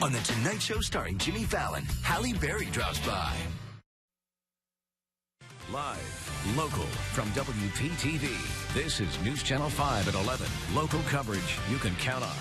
On The Tonight Show starring Jimmy Fallon, Halle Berry drops by. Live, local, from WPTV. This is News Channel 5 at 11. Local coverage you can count on.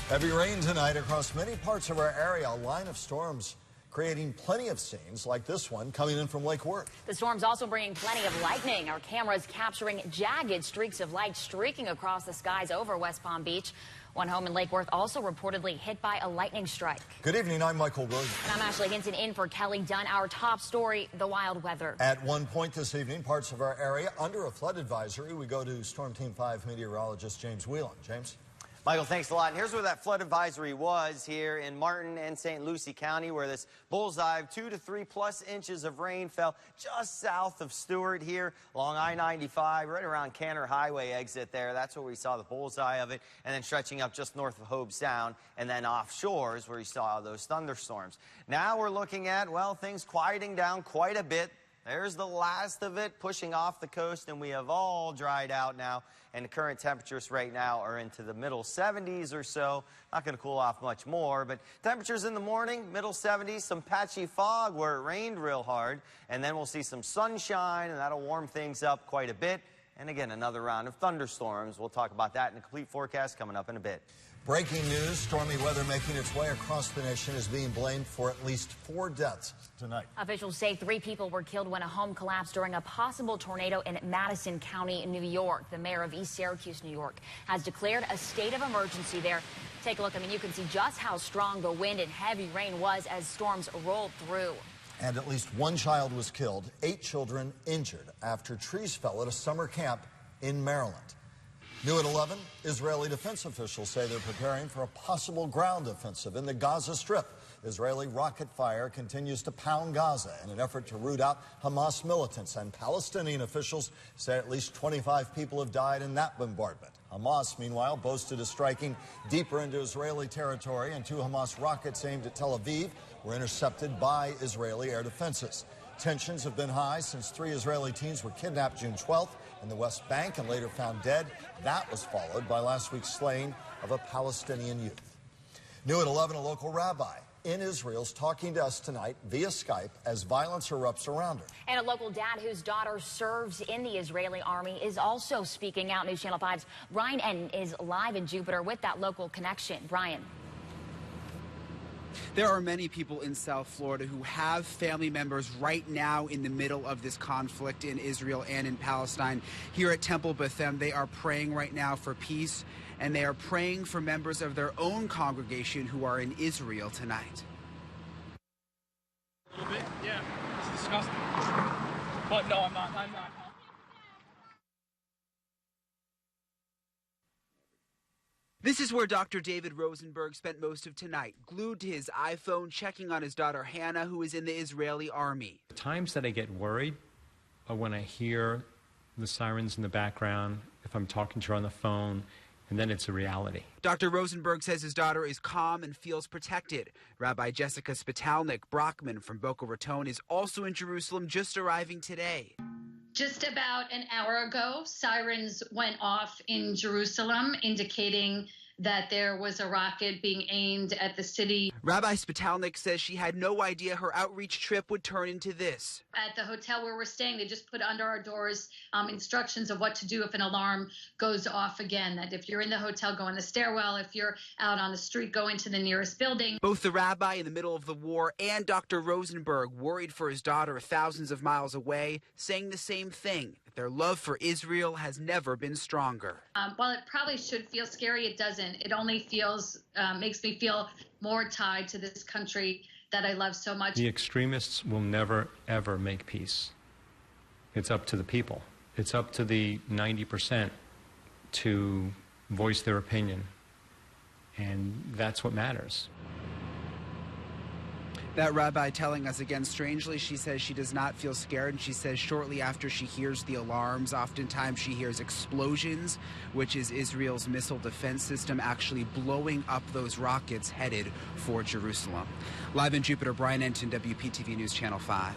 Heavy rain tonight across many parts of our area. A line of storms creating plenty of scenes like this one coming in from Lake Worth. The storm's also bringing plenty of lightning. Our cameras capturing jagged streaks of light streaking across the skies over West Palm Beach. One home in Lake Worth also reportedly hit by a lightning strike. Good evening, I'm Michael Williams. And I'm Ashley Hinton in for Kelly Dunn. Our top story, the wild weather. At one point this evening, parts of our area under a flood advisory. We go to Storm Team 5 meteorologist James Whelan. James? Michael, thanks a lot. And here's where that flood advisory was here in Martin and St. Lucie County, where this bullseye of 2 to 3+ inches of rain fell just south of Stewart here along I-95, right around Canner Highway exit there. That's where we saw the bullseye of it, and then stretching up just north of Hobe Sound, and then offshore is where you saw those thunderstorms. Now we're looking at, well, things quieting down quite a bit. There's the last of it pushing off the coast, and we have all dried out now. And the current temperatures right now are into the middle 70s or so. Not going to cool off much more, but temperatures in the morning, middle 70s, some patchy fog where it rained real hard. And then we'll see some sunshine, and that'll warm things up quite a bit. And again, another round of thunderstorms. We'll talk about that in the complete forecast coming up in a bit. Breaking news, stormy weather making its way across the nation is being blamed for at least 4 deaths tonight. Officials say 3 people were killed when a home collapsed during a possible tornado in Madison County, New York. The mayor of East Syracuse, New York, has declared a state of emergency there. Take a look. I mean, you can see just how strong the wind and heavy rain was as storms rolled through. And at least 1 child was killed, 8 children injured after trees fell at a summer camp in Maryland. New at 11, Israeli defense officials say they're preparing for a possible ground offensive in the Gaza Strip. Israeli rocket fire continues to pound Gaza in an effort to root out Hamas militants, and Palestinian officials say at least 25 people have died in that bombardment. Hamas, meanwhile, boasted of striking deeper into Israeli territory, and 2 Hamas rockets aimed at Tel Aviv were intercepted by Israeli air defenses. Tensions have been high since 3 Israeli teens were kidnapped June 12th in the West Bank and later found dead. That was followed by last week's slaying of a Palestinian youth. New at 11, a local rabbi in Israel is talking to us tonight via Skype as violence erupts around her. And a local dad whose daughter serves in the Israeli army is also speaking out. News Channel 5's Brian Eden is live in Jupiter with that local connection. Brian. There are many people in South Florida who have family members right now in the middle of this conflict in Israel and in Palestine. Here at Temple Bethem, they are praying right now for peace, and they are praying for members of their own congregation who are in Israel tonight. A little bit, yeah. It's disgusting. But no, I'm not. This is where Dr. David Rosenberg spent most of tonight, glued to his iPhone, checking on his daughter Hannah, who is in the Israeli army. The times that I get worried are when I hear the sirens in the background, if I'm talking to her on the phone, and then it's a reality. Dr. Rosenberg says his daughter is calm and feels protected. Rabbi Jessica Spitalnik Brockman from Boca Raton is also in Jerusalem, just arriving today. Just about an hour ago, sirens went off in Jerusalem, indicating that there was a rocket being aimed at the city. Rabbi Spitalnik says she had no idea her outreach trip would turn into this. At the hotel where we're staying, they just put under our doors instructions of what to do if an alarm goes off again, that if you're in the hotel, go in the stairwell. If you're out on the street, go into the nearest building. Both the rabbi in the middle of the war and Dr. Rosenberg, worried for his daughter thousands of miles away, saying the same thing. Their love for Israel has never been stronger. While it probably should feel scary, it doesn't. It only feels, makes me feel more tied to this country that I love so much. The extremists will never, ever make peace. It's up to the people. It's up to the 90% to voice their opinion. And that's what matters. That rabbi telling us again, strangely, she says she does not feel scared. And she says shortly after she hears the alarms, oftentimes she hears explosions, which is Israel's missile defense system actually blowing up those rockets headed for Jerusalem. Live in Jupiter, Brian Enton, WPTV News Channel 5.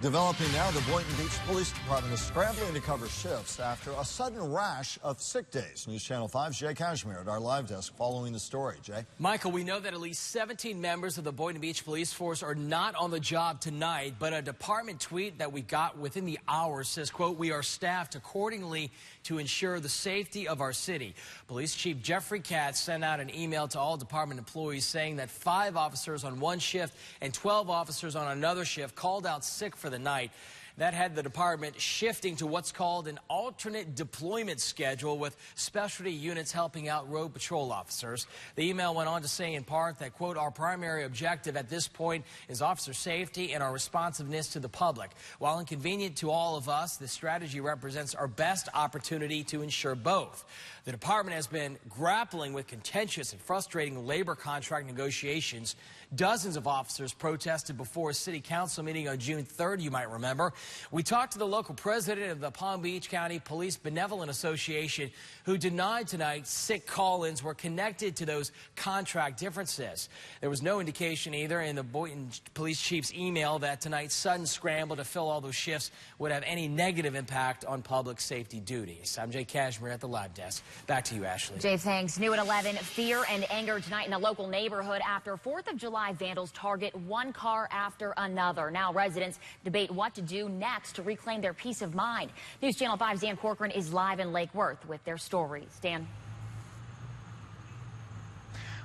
Developing now, the Boynton Beach Police Department is scrambling to cover shifts after a sudden rash of sick days. News Channel 5's Jay Cashmere at our live desk following the story. Jay? Michael, we know that at least 17 members of the Boynton Beach Police Force are not on the job tonight, but a department tweet that we got within the hour says, quote, "We are staffed accordingly to ensure the safety of our city." Police Chief Jeffrey Katz sent out an email to all department employees saying that 5 officers on one shift and 12 officers on another shift called out sick for the night. That had the department shifting to what's called an alternate deployment schedule with specialty units helping out road patrol officers. The email went on to say in part that, quote, "Our primary objective at this point is officer safety and our responsiveness to the public. While inconvenient to all of us, this strategy represents our best opportunity to ensure both." The department has been grappling with contentious and frustrating labor contract negotiations. Dozens of officers protested before a city council meeting on June 3rd, you might remember. We talked to the local president of the Palm Beach County Police Benevolent Association, who denied tonight sick call-ins were connected to those contract differences. There was no indication either in the Boynton Police Chief's email that tonight's sudden scramble to fill all those shifts would have any negative impact on public safety duties. I'm Jay Cashmere at the live desk. Back to you, Ashley. Jay, thanks. New at 11, fear and anger tonight in a local neighborhood after 4th of July vandals target one car after another. Now residents debate what to do next to reclaim their peace of mind. News Channel 5's Dan Corcoran is live in Lake Worth with their stories. Dan?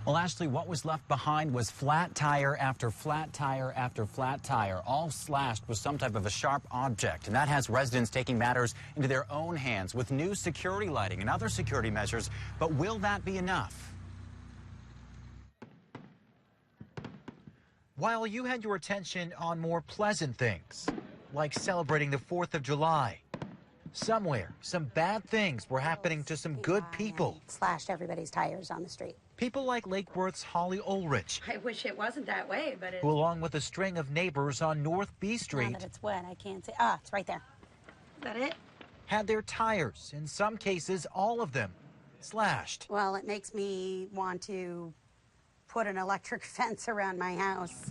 Well, Ashley, what was left behind was flat tire after flat tire after flat tire, all slashed with some type of a sharp object. And that has residents taking matters into their own hands with new security lighting and other security measures. But will that be enough? While you had your attention on more pleasant things, like celebrating the 4th of July, somewhere, some bad things were happening to some good people. Slashed everybody's tires on the street. People like Lake Worth's Holly Ulrich. I wish it wasn't that way, but who, along with a string of neighbors on North B Street. Now that it's wet, I can't see. Ah, it's right there. Is that it? Had their tires, in some cases, all of them, slashed. Well, it makes me want to put an electric fence around my house.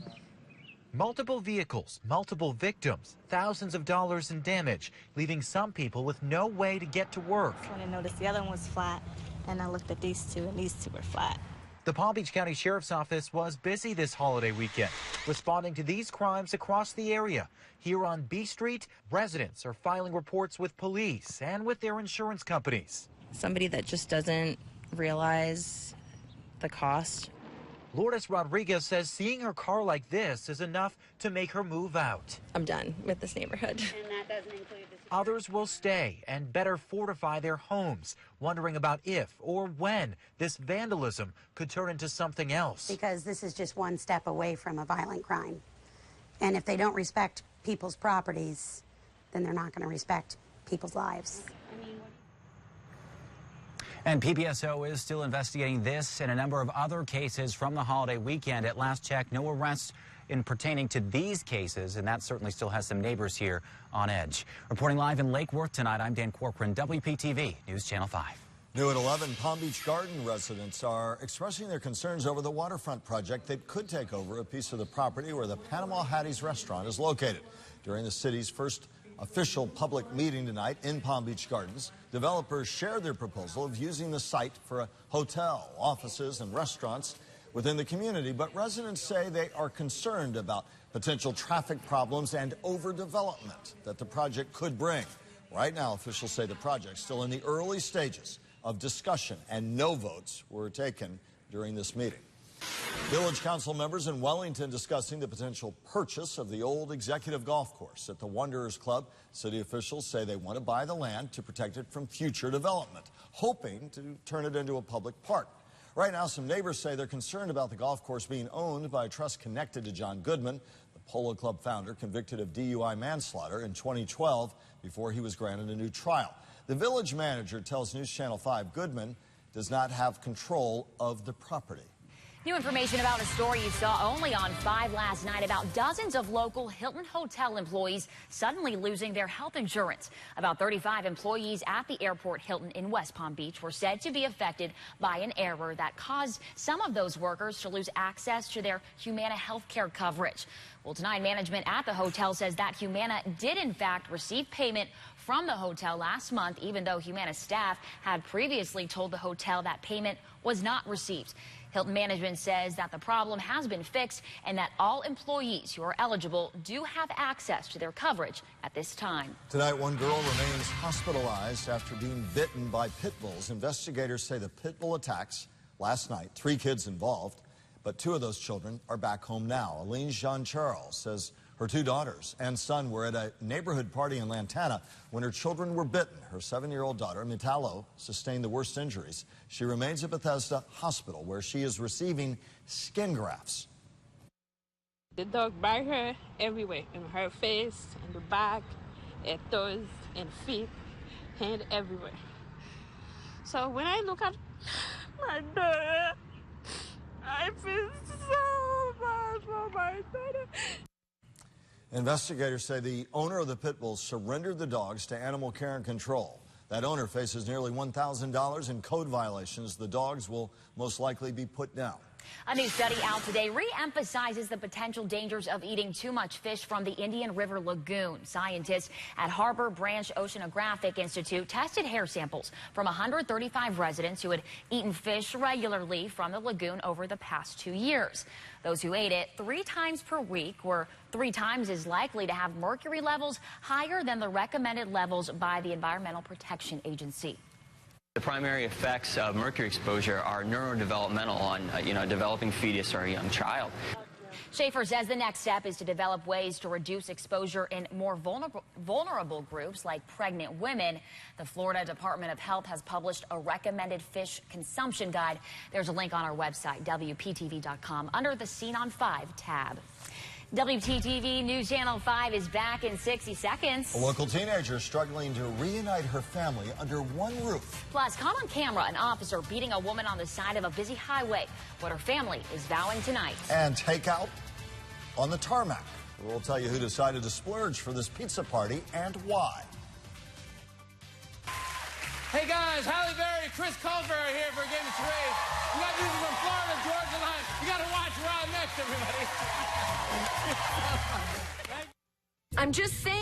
Multiple vehicles, multiple victims, thousands of dollars in damage, leaving some people with no way to get to work. When I noticed the other one was flat, and I looked at these two, and these two were flat. The Palm Beach County Sheriff's Office was busy this holiday weekend, responding to these crimes across the area. Here on B Street, residents are filing reports with police and with their insurance companies. Somebody that just doesn't realize the cost. Lourdes Rodriguez says seeing her car like this is enough to make her move out. I'm done with this neighborhood. And that doesn't include the... Others will stay and better fortify their homes, wondering about if or when this vandalism could turn into something else. Because this is just one step away from a violent crime. And if they don't respect people's properties, then they're not going to respect people's lives. And PBSO is still investigating this and a number of other cases from the holiday weekend. At last check, no arrests in pertaining to these cases, and that certainly still has some neighbors here on edge. Reporting live in Lake Worth tonight, I'm Dan Corcoran, WPTV News Channel 5. New at 11, Palm Beach Garden residents are expressing their concerns over the waterfront project that could take over a piece of the property where the Panama Hattie's restaurant is located. During the city's first official public meeting tonight in Palm Beach Gardens, developers shared their proposal of using the site for a hotel, offices, and restaurants within the community. But residents say they are concerned about potential traffic problems and overdevelopment that the project could bring. Right now, officials say the project's still in the early stages of discussion, and no votes were taken during this meeting. Village Council members in Wellington discussing the potential purchase of the old executive golf course at the Wanderers Club. City officials say they want to buy the land to protect it from future development, hoping to turn it into a public park. Right now, some neighbors say they're concerned about the golf course being owned by a trust connected to John Goodman, the Polo Club founder convicted of DUI manslaughter in 2012 before he was granted a new trial. The village manager tells News Channel 5 Goodman does not have control of the property. New information about a story you saw only on 5 last night about dozens of local Hilton Hotel employees suddenly losing their health insurance. About 35 employees at the airport Hilton in West Palm Beach were said to be affected by an error that caused some of those workers to lose access to their Humana health care coverage. Well, tonight, management at the hotel says that Humana did, in fact, receive payment from the hotel last month, even though Humana staff had previously told the hotel that payment was not received. Hilton management says that the problem has been fixed and that all employees who are eligible do have access to their coverage at this time. Tonight, one girl remains hospitalized after being bitten by pit bulls. Investigators say the pit bull attacks last night, 3 kids involved, but 2 of those children are back home now. Aline Jean-Charles says her 2 daughters and son were at a neighborhood party in Lantana when her children were bitten. Her 7-year-old daughter, Mitalo, sustained the worst injuries. She remains at Bethesda Hospital, where she is receiving skin grafts. The dog bite her everywhere, in her face, in the back, her toes, and feet, hand everywhere. So when I look at my daughter, I feel so bad for my daughter. Investigators say the owner of the pit bulls surrendered the dogs to Animal Care and Control. That owner faces nearly $1,000 in code violations. The dogs will most likely be put down. A new study out today re-emphasizes the potential dangers of eating too much fish from the Indian River Lagoon. Scientists at Harbor Branch Oceanographic Institute tested hair samples from 135 residents who had eaten fish regularly from the lagoon over the past 2 years. Those who ate it 3 times per week were 3 times as likely to have mercury levels higher than the recommended levels by the Environmental Protection Agency. The primary effects of mercury exposure are neurodevelopmental on, a developing fetus or a young child. Schaefer says the next step is to develop ways to reduce exposure in more vulnerable groups like pregnant women. The Florida Department of Health has published a recommended fish consumption guide. There's a link on our website, WPTV.com, under the Scene on 5 tab. WPTV News Channel 5 is back in 60 seconds. A local teenager struggling to reunite her family under one roof. Plus, caught on camera, an officer beating a woman on the side of a busy highway. What her family is vowing tonight. And takeout on the tarmac. We'll tell you who decided to splurge for this pizza party and why. Hey guys, Halle Berry, Chris Colbert here for a game of charades. We got music from Florida, Georgia line. You got to watch Rod next, everybody. I'm just saying.